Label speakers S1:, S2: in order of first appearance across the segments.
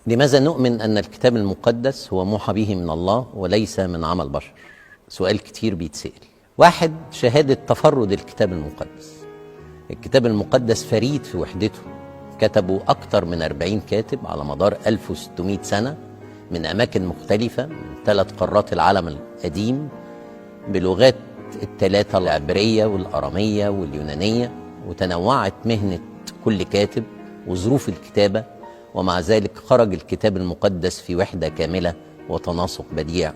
S1: لماذا نؤمن أن الكتاب المقدس هو موحى به من الله وليس من عمل بشر؟ سؤال كتير بيتسأل. واحد، شهادة تفرد الكتاب المقدس. الكتاب المقدس فريد في وحدته، كتبوا أكثر من 40 كاتب على مدار 1600 سنة من أماكن مختلفة من 3 قارات العالم القديم بلغات الثلاثة، العبرية والأرامية واليونانية، وتنوعت مهنة كل كاتب وظروف الكتابة، ومع ذلك خرج الكتاب المقدس في وحدة كاملة وتناسق بديع،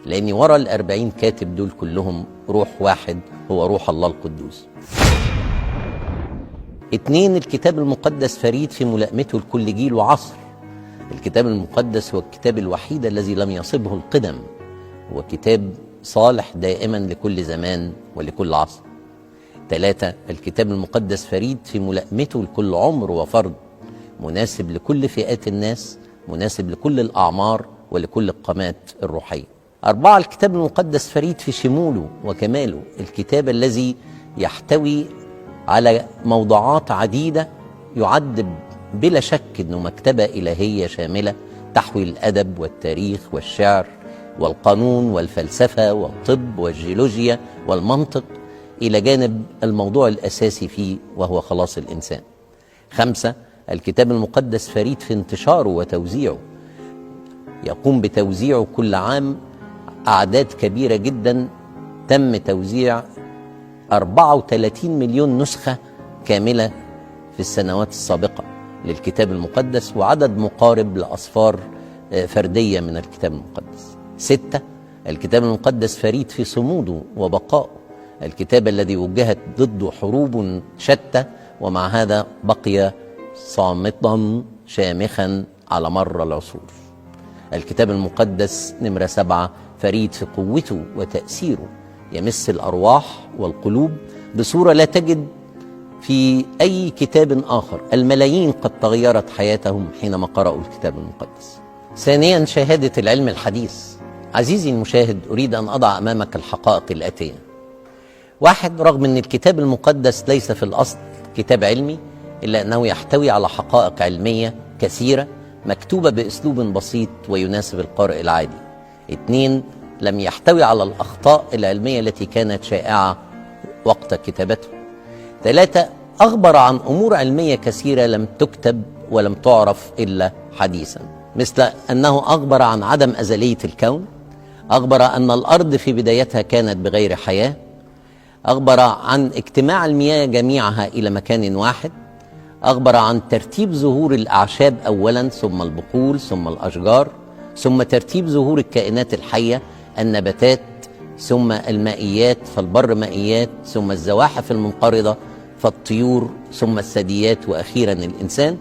S1: لأن وراء 40 كاتب دول كلهم روح واحد هو روح الله القدوس. 2، الكتاب المقدس فريد في ملائمته لكل جيل وعصر. الكتاب المقدس هو الكتاب الوحيد الذي لم يصبه القدم، هو كتاب صالح دائما لكل زمان ولكل عصر. 3، الكتاب المقدس فريد في ملائمته لكل عمر وفرد، مناسب لكل فئات الناس، مناسب لكل الأعمار ولكل القامات الروحية. 4، الكتاب المقدس فريد في شموله وكماله، الكتاب الذي يحتوي على موضوعات عديدة، يعد بلا شك أنه مكتبة إلهية شاملة تحوي الأدب والتاريخ والشعر والقانون والفلسفة والطب والجيولوجيا والمنطق، إلى جانب الموضوع الأساسي فيه وهو خلاص الإنسان. 5، الكتاب المقدس فريد في انتشاره وتوزيعه، يقوم بتوزيعه كل عام أعداد كبيرة جدا، تم توزيع 34 مليون نسخة كاملة في السنوات السابقة للكتاب المقدس، وعدد مقارب لأصفار فردية من الكتاب المقدس. 6، الكتاب المقدس فريد في صموده وبقائه، الكتاب الذي وجهت ضده حروب شتى ومع هذا بقي صامتا شامخا على مر العصور. الكتاب المقدس نمرة 7 فريد في قوته وتأثيره، يمس الأرواح والقلوب بصورة لا تجد في أي كتاب آخر. الملايين قد تغيرت حياتهم حينما قرأوا الكتاب المقدس. 2، شهادة العلم الحديث. عزيزي المشاهد، أريد أن أضع أمامك الحقائق الآتية. 1، رغم أن الكتاب المقدس ليس في الأصل كتاب علمي، إلا أنه يحتوي على حقائق علمية كثيرة مكتوبة بأسلوب بسيط ويناسب القارئ العادي. 2، لم يحتوي على الأخطاء العلمية التي كانت شائعة وقت كتابته. 3، أخبر عن أمور علمية كثيرة لم تكتب ولم تعرف إلا حديثا، مثل أنه أخبر عن عدم أزلية الكون، أخبر أن الأرض في بدايتها كانت بغير حياة، أخبر عن اجتماع المياه جميعها إلى مكان واحد، أخبر عن ترتيب ظهور الأعشاب أولا ثم البقول ثم الأشجار، ثم ترتيب ظهور الكائنات الحية، النباتات ثم المائيات فالبر مائيات، ثم الزواحف المنقرضة فالطيور، ثم الثدييات، وأخيرا الإنسان.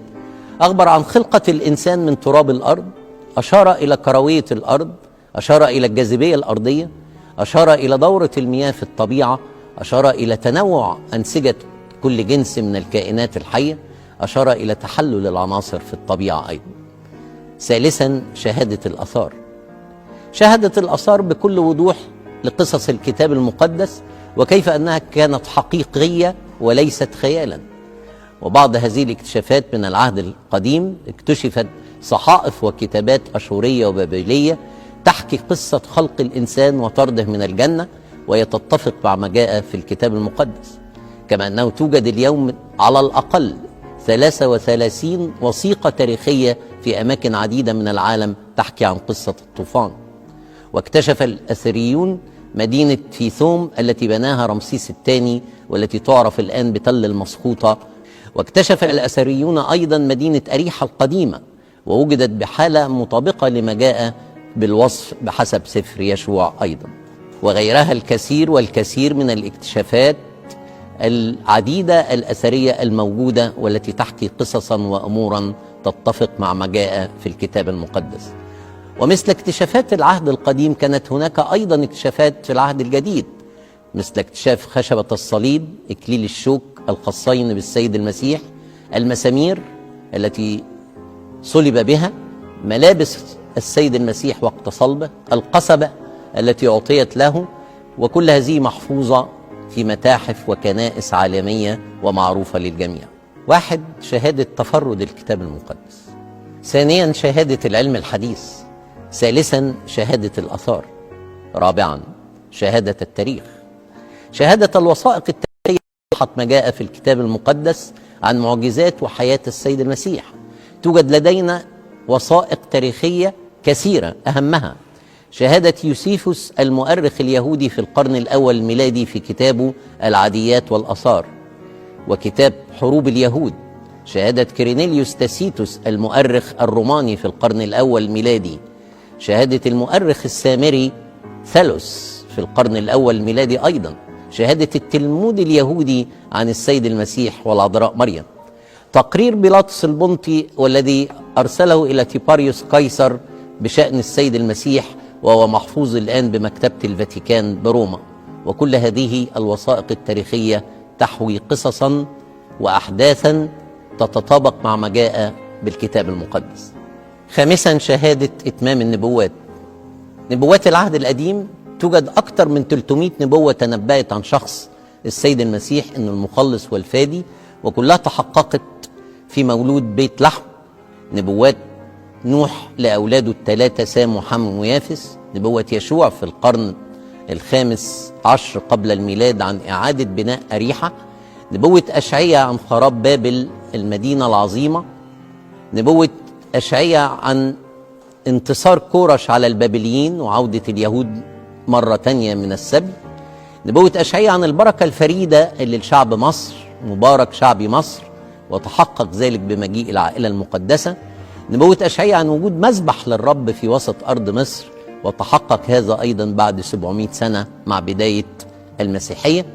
S1: أخبر عن خلقة الإنسان من تراب الأرض، أشار إلى كروية الأرض، أشار إلى الجاذبية الأرضية، أشار إلى دورة المياه في الطبيعة، أشار إلى تنوع أنسجة كل جنس من الكائنات الحية، أشار إلى تحلل العناصر في الطبيعة أيضا. 3، شهادة الآثار. شهدت الآثار بكل وضوح لقصص الكتاب المقدس وكيف أنها كانت حقيقية وليست خيالا. وبعض هذه الاكتشافات من العهد القديم اكتشفت صحائف وكتابات أشورية وبابلية تحكي قصة خلق الإنسان وطرده من الجنة، وهي تتفق مع ما جاء في الكتاب المقدس. كما أنه توجد اليوم على الأقل 33 وثيقة تاريخية في أماكن عديدة من العالم تحكي عن قصة الطوفان. واكتشف الأثريون مدينة فيثوم التي بناها رمسيس الثاني والتي تعرف الآن بتل المسقوطة. واكتشف الأثريون أيضا مدينة أريحة القديمة، ووجدت بحالة مطابقة لما جاء بالوصف بحسب سفر يشوع أيضا، وغيرها الكثير والكثير من الاكتشافات العديدة الأثرية الموجودة والتي تحكي قصصا وأمورا تتفق مع ما جاء في الكتاب المقدس. ومثل اكتشافات العهد القديم كانت هناك أيضا اكتشافات في العهد الجديد، مثل اكتشاف خشبة الصليب، إكليل الشوك الخاصين بالسيد المسيح، المسامير التي صلب بها، ملابس السيد المسيح وقت صلبه، القصبة التي أعطيت له، وكل هذه محفوظة في متاحف وكنائس عالمية ومعروفة للجميع. 1، شهادة تفرد الكتاب المقدس. ثانيا شهادة العلم الحديث. ثالثا شهادة الآثار. رابعا شهادة التاريخ. شهادة الوثائق التاريخية ما جاء في الكتاب المقدس عن معجزات وحياة السيد المسيح. توجد لدينا وثائق تاريخية كثيرة، أهمها شهادة يوسيفوس المؤرخ اليهودي في القرن الأول الميلادي في كتابه العاديات والآثار، وكتاب حروب اليهود. شهادة كيرينيليوس تاسيتوس المؤرخ الروماني في القرن الأول الميلادي. شهادة المؤرخ السامري ثالوس في القرن الأول الميلادي أيضا. شهادة التلمود اليهودي عن السيد المسيح والعذراء مريم. تقرير بيلاطس البنطي والذي أرسله إلى تيباريوس قيصر بشأن السيد المسيح، وهو محفوظ الآن بمكتبة الفاتيكان بروما. وكل هذه الوثائق التاريخية تحوي قصصا وأحداثا تتطابق مع ما جاء بالكتاب المقدس. خامسا شهادة إتمام النبوات. نبوات العهد القديم توجد أكثر من 300 نبوة تنبأت عن شخص السيد المسيح إنه المخلص والفادي، وكلها تحققت في مولود بيت لحم. نبوات نوح لأولاده الثلاثة سام وحم ويافس. نبوة يشوع في القرن الخامس عشر قبل الميلاد عن إعادة بناء أريحة. نبوة أشعياء عن خراب بابل المدينة العظيمة. نبوة أشعياء عن انتصار كورش على البابليين وعودة اليهود مرة تانية من السبي. نبوة أشعياء عن البركة الفريدة اللي لشعب مصر، مبارك شعب مصر، وتحقق ذلك بمجيء العائلة المقدسة. نبوة أشعياء عن وجود مذبح للرب في وسط أرض مصر، وتحقق هذا أيضا بعد 700 سنة مع بداية المسيحية.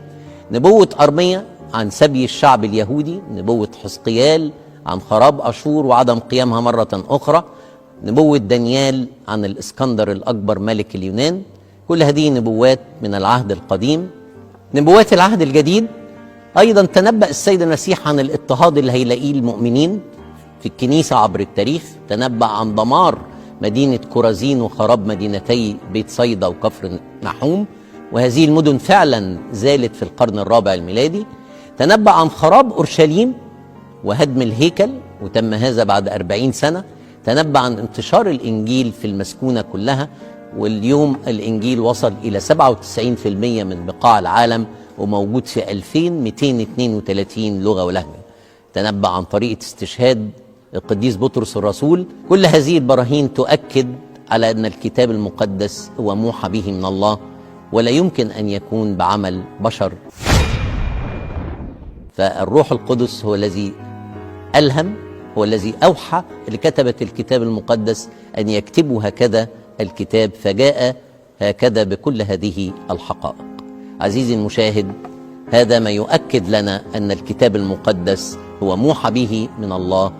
S1: نبوة أرميا عن سبي الشعب اليهودي. نبوة حزقيال عن خراب أشور وعدم قيامها مرة أخرى. نبوة دانيال عن الإسكندر الأكبر ملك اليونان. كل هذه نبوات من العهد القديم. نبوات العهد الجديد أيضا تنبأ السيد المسيح عن الاضطهاد اللي هيلاقيه المؤمنين في الكنيسة عبر التاريخ. تنبأ عن دمار مدينة كورازين وخراب مدينتي بيت صيدا وكفر نحوم، وهذه المدن فعلا زالت في القرن الرابع الميلادي. تنبأ عن خراب أورشليم وهدم الهيكل، وتم هذا بعد 40 سنة. تنبأ عن انتشار الإنجيل في المسكونة كلها، واليوم الإنجيل وصل إلى 97% من بقاع العالم، وموجود في 2232 لغة ولهجة. تنبأ عن طريقة استشهاد القديس بطرس الرسول. كل هذه البراهين تؤكد على أن الكتاب المقدس هو موحى به من الله، ولا يمكن أن يكون بعمل بشر. فالروح القدس هو الذي ألهم، هو الذي أوحى لكتبة الكتاب المقدس أن يكتبوا هكذا الكتاب، فجاء هكذا بكل هذه الحقائق. عزيزي المشاهد، هذا ما يؤكد لنا أن الكتاب المقدس هو موحى به من الله،